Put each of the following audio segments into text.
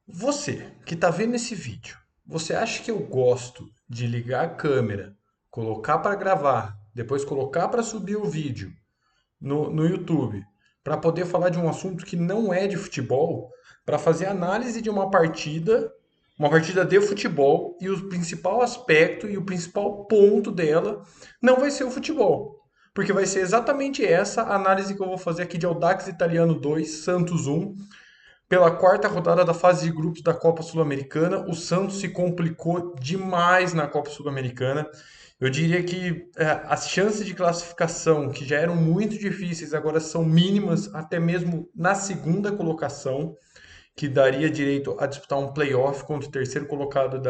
Você que está vendo esse vídeo, você acha que eu gosto de ligar a câmera, colocar para gravar, depois colocar para subir o vídeo no YouTube, para poder falar de um assunto que não é de futebol, para fazer análise de uma partida de futebol, e o principal aspecto e o principal ponto dela não vai ser o futebol? Porque vai ser exatamente essa análise que eu vou fazer aqui de Audax Italiano 2, Santos 1. Pela quarta rodada da fase de grupos da Copa Sul-Americana, o Santos se complicou demais na Copa Sul-Americana. Eu diria que as chances de classificação, que já eram muito difíceis, agora são mínimas, até mesmo na segunda colocação, que daria direito a disputar um playoff contra o terceiro colocado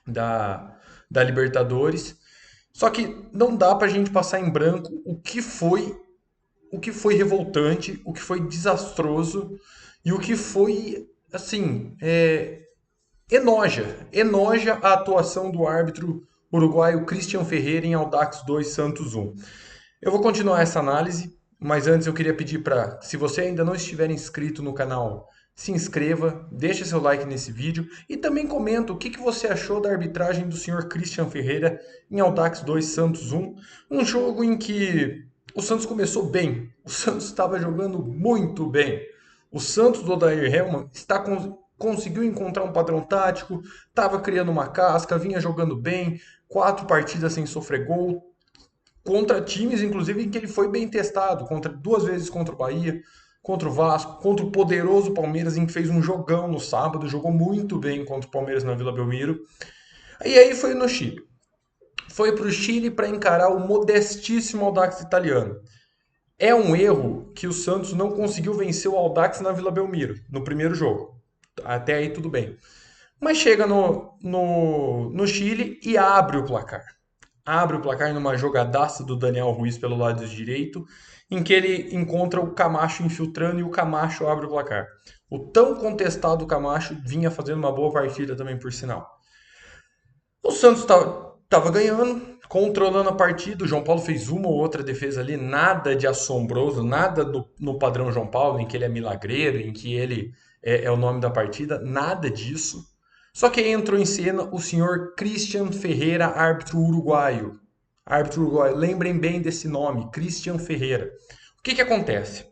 da, da Libertadores. Só que não dá para a gente passar em branco o que foi revoltante, o que foi desastroso e o que foi, assim, enoja a atuação do árbitro uruguaio Christian Ferreira em Audax 2 Santos 1. Eu vou continuar essa análise, mas antes eu queria pedir para, se você ainda não estiver inscrito no canal, se inscreva, deixe seu like nesse vídeo e também comenta o que você achou da arbitragem do senhor Christian Ferreira em Audax 2 Santos 1, um jogo em que o Santos começou bem, o Santos estava jogando muito bem. O Santos do Odair Hellmann conseguiu encontrar um padrão tático, estava criando uma casca, vinha jogando bem, 4 partidas sem sofrer gol, contra times, inclusive, em que ele foi bem testado, contra 2 vezes contra o Bahia, contra o Vasco, contra o poderoso Palmeiras, em que fez um jogão no sábado, jogou muito bem contra o Palmeiras na Vila Belmiro. E aí foi no Chile. Foi para o Chile para encarar o modestíssimo Audax Italiano. É um erro que o Santos não conseguiu vencer o Audax na Vila Belmiro, no primeiro jogo. Até aí tudo bem. Mas chega no Chile e abre o placar. Abre o placar numa jogadaça do Daniel Ruiz pelo lado direito, em que ele encontra o Camacho infiltrando e o Camacho abre o placar. O tão contestado Camacho vinha fazendo uma boa partida também, por sinal. O Santos estava ganhando, controlando a partida. O João Paulo fez uma ou outra defesa ali, nada de assombroso, nada no padrão João Paulo, em que ele é milagreiro, em que ele é o nome da partida, nada disso. Só que aí entrou em cena o senhor Christian Ferreira, árbitro uruguaio. Árbitro uruguaio, lembrem bem desse nome, Christian Ferreira. O que acontece?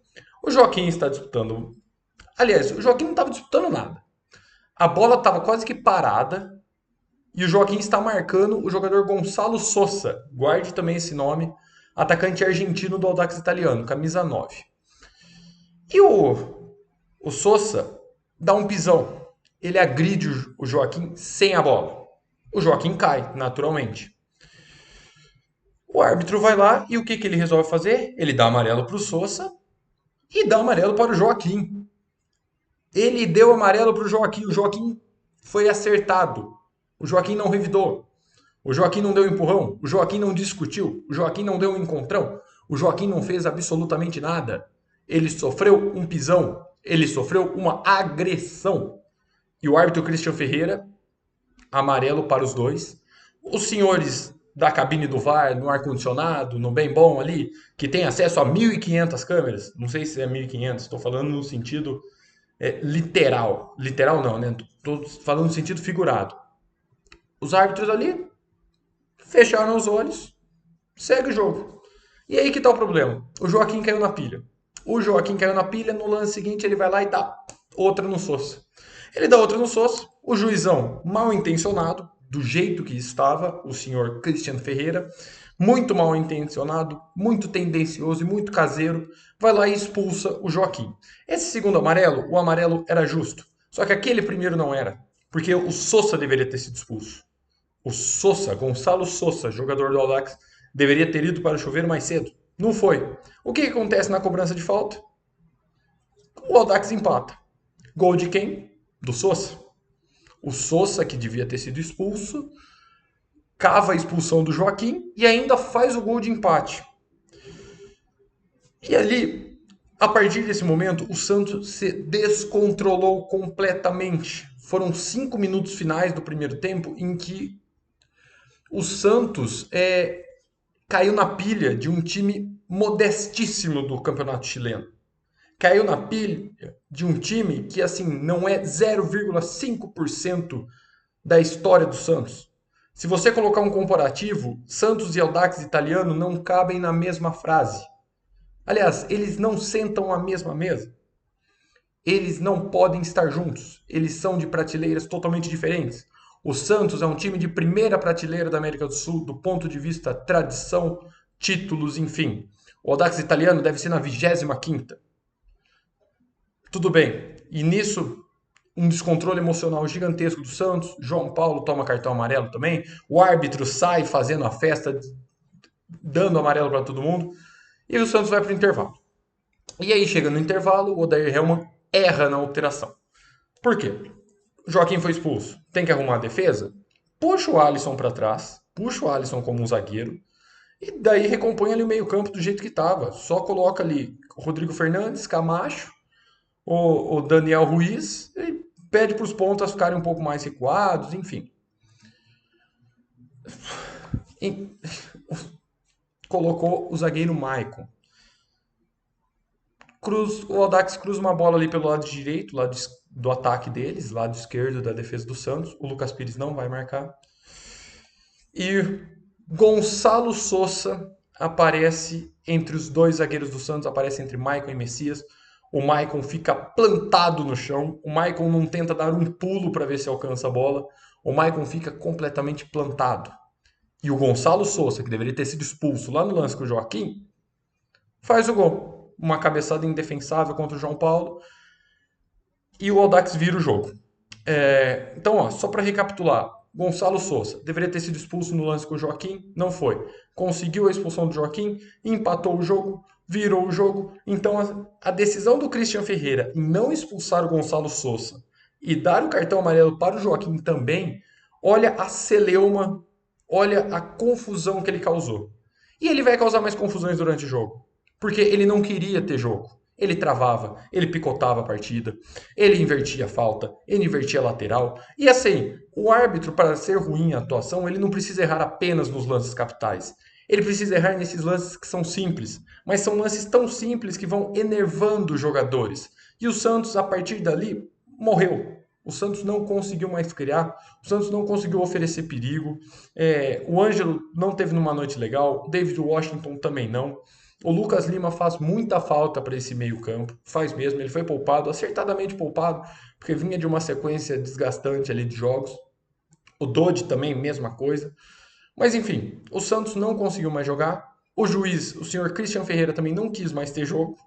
O Joaquim está disputando. Aliás, o Joaquim não estava disputando nada. A bola estava quase que parada, e o Joaquim está marcando o jogador Gonçalo Sousa. Guarde também esse nome. Atacante argentino do Audax Italiano, camisa 9. E o Sousa dá um pisão. Ele agride o Joaquim sem a bola. O Joaquim cai, naturalmente. O árbitro vai lá e o que ele resolve fazer? Ele dá amarelo para o Sousa e dá amarelo para o Joaquim. Ele deu amarelo para o Joaquim. O Joaquim foi acertado. O Joaquim não revidou. O Joaquim não deu empurrão, o Joaquim não discutiu, o Joaquim não deu um encontrão, o Joaquim não fez absolutamente nada. Ele sofreu um pisão, ele sofreu uma agressão. E o árbitro Christian Ferreira, amarelo para os dois. Os senhores da cabine do VAR, no ar-condicionado, no bem bom ali, que tem acesso a 1.500 câmeras, não sei se é 1.500, estou falando no sentido literal. Literal não, né? Estou falando no sentido figurado. Os árbitros ali fecharam os olhos, segue o jogo. E aí que tá o problema. O Joaquim caiu na pilha. O Joaquim caiu na pilha, no lance seguinte ele vai lá e dá outra no Sousa. Ele dá outra no Sousa, o juizão, mal intencionado, do jeito que estava, o senhor Christian Ferreira, muito mal intencionado, muito tendencioso e muito caseiro, vai lá e expulsa o Joaquim. Esse segundo amarelo, o amarelo era justo. Só que aquele primeiro não era, porque o Sousa deveria ter sido expulso. O Sousa, Gonçalo Sousa, jogador do Audax, deveria ter ido para o chuveiro mais cedo. Não foi. O que acontece na cobrança de falta? O Audax empata. Gol de quem? Do Sousa. O Sousa, que devia ter sido expulso, cava a expulsão do Joaquim e ainda faz o gol de empate. E ali, a partir desse momento, o Santos se descontrolou completamente. Foram 5 minutos finais do primeiro tempo em que o Santos caiu na pilha de um time modestíssimo do campeonato chileno. Caiu na pilha de um time que, assim, não é 0,5% da história do Santos. Se você colocar um comparativo, Santos e Audax Italiano não cabem na mesma frase. Aliás, eles não sentam à mesma mesa. Eles não podem estar juntos. Eles são de prateleiras totalmente diferentes. O Santos é um time de primeira prateleira da América do Sul, do ponto de vista tradição, títulos, enfim. O Audax Italiano deve ser na 25ª. Tudo bem. E nisso, um descontrole emocional gigantesco do Santos. João Paulo toma cartão amarelo também. O árbitro sai fazendo a festa, dando amarelo para todo mundo. E o Santos vai para o intervalo. E aí, chega no intervalo, o Odair Helman erra na alteração. Por quê? O Joaquim foi expulso. Tem que arrumar a defesa? Puxa o Alisson para trás. Puxa o Alisson como um zagueiro. E daí recompõe ali o meio-campo do jeito que estava. Só coloca ali o Rodrigo Fernandes, Camacho, o Daniel Ruiz e pede para os pontas ficarem um pouco mais recuados, enfim. E colocou o zagueiro Maicon. O Audax cruza uma bola ali pelo lado direito, lado do ataque deles, lado esquerdo da defesa do Santos. O Lucas Pires não vai marcar. E Gonçalo Sousa aparece entre os dois zagueiros do Santos, aparece entre Maicon e Messias. O Maicon fica plantado no chão. O Maicon não tenta dar um pulo para ver se alcança a bola. O Maicon fica completamente plantado. E o Gonçalo Sousa, que deveria ter sido expulso lá no lance com o Joaquim, faz o gol. Uma cabeçada indefensável contra o João Paulo. E o Audax vira o jogo. Então, ó, só para recapitular. Gonçalo Sousa deveria ter sido expulso no lance com o Joaquim, não foi. Conseguiu a expulsão do Joaquim, empatou o jogo, virou o jogo. Então, a decisão do Christian Ferreira em não expulsar o Gonçalo Sousa e dar o cartão amarelo para o Joaquim também, olha a celeuma, olha a confusão que ele causou. E ele vai causar mais confusões durante o jogo, porque ele não queria ter jogo. Ele travava, ele picotava a partida, ele invertia a falta, ele invertia a lateral. E assim, o árbitro, para ser ruim a atuação, ele não precisa errar apenas nos lances capitais. Ele precisa errar nesses lances que são simples, mas são lances tão simples que vão enervando os jogadores. E o Santos, a partir dali, morreu. O Santos não conseguiu mais criar, o Santos não conseguiu oferecer perigo. O Ângelo não teve numa noite legal, o David Washington também não. O Lucas Lima faz muita falta para esse meio-campo, faz mesmo. Ele foi poupado, acertadamente poupado, porque vinha de uma sequência desgastante ali de jogos. O Dodi também, mesma coisa. Mas enfim, o Santos não conseguiu mais jogar. O juiz, o senhor Christian Ferreira, também não quis mais ter jogo.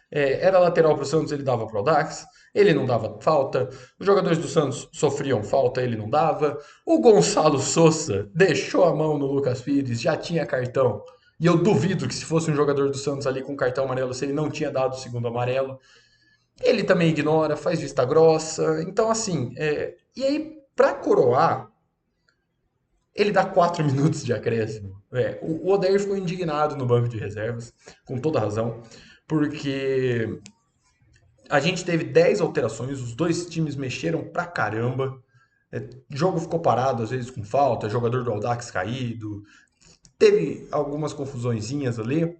Era lateral para o Santos, ele dava para o Audax. Ele não dava falta. Os jogadores do Santos sofriam falta, ele não dava. O Gonçalo Sousa deixou a mão no Lucas Pires, já tinha cartão. E eu duvido que se fosse um jogador do Santos ali com cartão amarelo, se ele não tinha dado o segundo amarelo. Ele também ignora, faz vista grossa. Então, assim, e aí, para coroar, ele dá 4 minutos de acréscimo. O Odair ficou indignado no banco de reservas, com toda razão, porque a gente teve 10 alterações, os dois times mexeram pra caramba. O jogo ficou parado, às vezes com falta, jogador do Audax caído. Teve algumas confusõezinhas ali.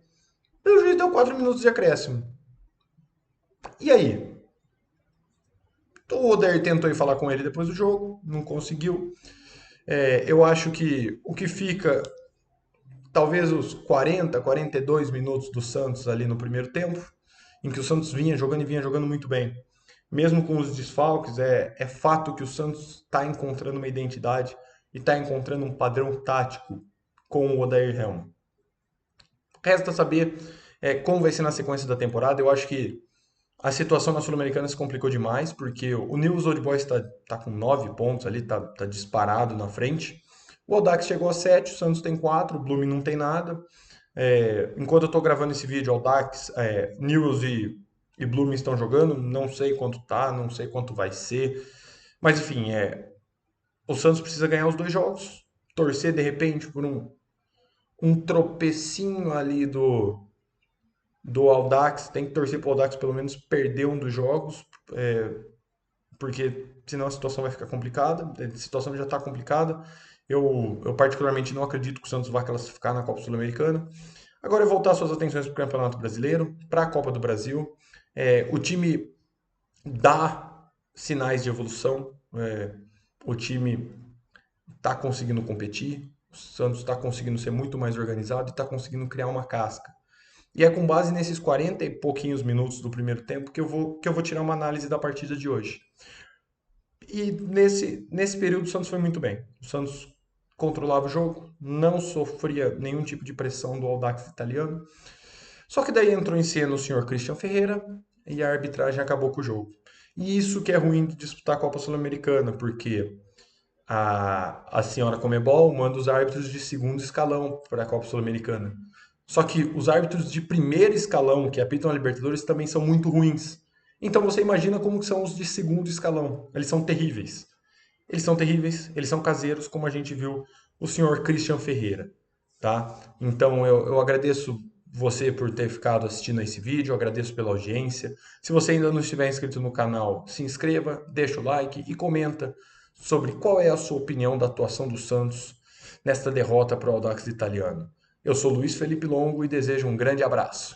E o juiz deu 4 minutos de acréscimo. E aí? O Odair tentou ir falar com ele depois do jogo, não conseguiu. Eu acho que o que fica, talvez os 40, 42 minutos do Santos ali no primeiro tempo, em que o Santos vinha jogando e vinha jogando muito bem. Mesmo com os desfalques, é fato que o Santos está encontrando uma identidade e está encontrando um padrão tático com o Odair Helman. Resta saber como vai ser na sequência da temporada. Eu acho que a situação na Sul-Americana se complicou demais, porque o Newell's Old Boys tá com 9 pontos ali, tá disparado na frente. O Audax chegou a 7, o Santos tem 4, o Blooming não tem nada. Enquanto eu estou gravando esse vídeo, Audax, Newell's e Blooming estão jogando, não sei quanto tá, não sei quanto vai ser. Mas enfim, o Santos precisa ganhar os dois jogos, torcer de repente por um tropecinho ali do Audax, tem que torcer para o Audax pelo menos perder um dos jogos, porque senão a situação vai ficar complicada. A situação já está complicada. Eu particularmente não acredito que o Santos vá classificar na Copa Sul-Americana. Agora é voltar suas atenções para o Campeonato Brasileiro, para a Copa do Brasil. O time dá sinais de evolução, o time está conseguindo competir, o Santos está conseguindo ser muito mais organizado e está conseguindo criar uma casca. E é com base nesses 40 e pouquinhos minutos do primeiro tempo que eu vou tirar uma análise da partida de hoje. E nesse período o Santos foi muito bem. O Santos controlava o jogo, não sofria nenhum tipo de pressão do Audax italiano. Só que daí entrou em cena o senhor Christian Ferreira e a arbitragem acabou com o jogo. E isso que é ruim de disputar a Copa Sul-Americana, porque a senhora Comebol manda os árbitros de segundo escalão para a Copa Sul-Americana. Só que os árbitros de primeiro escalão, que apitam a Libertadores, também são muito ruins. Então você imagina como são os de segundo escalão. Eles são terríveis. Eles são terríveis, eles são caseiros, como a gente viu o senhor Christian Ferreira, tá? Então eu agradeço você por ter ficado assistindo a esse vídeo, eu agradeço pela audiência. Se você ainda não estiver inscrito no canal, se inscreva, deixa o like e comenta sobre qual é a sua opinião da atuação do Santos nesta derrota para o Audax Italiano. Eu sou Luiz Felipe Longo e desejo um grande abraço.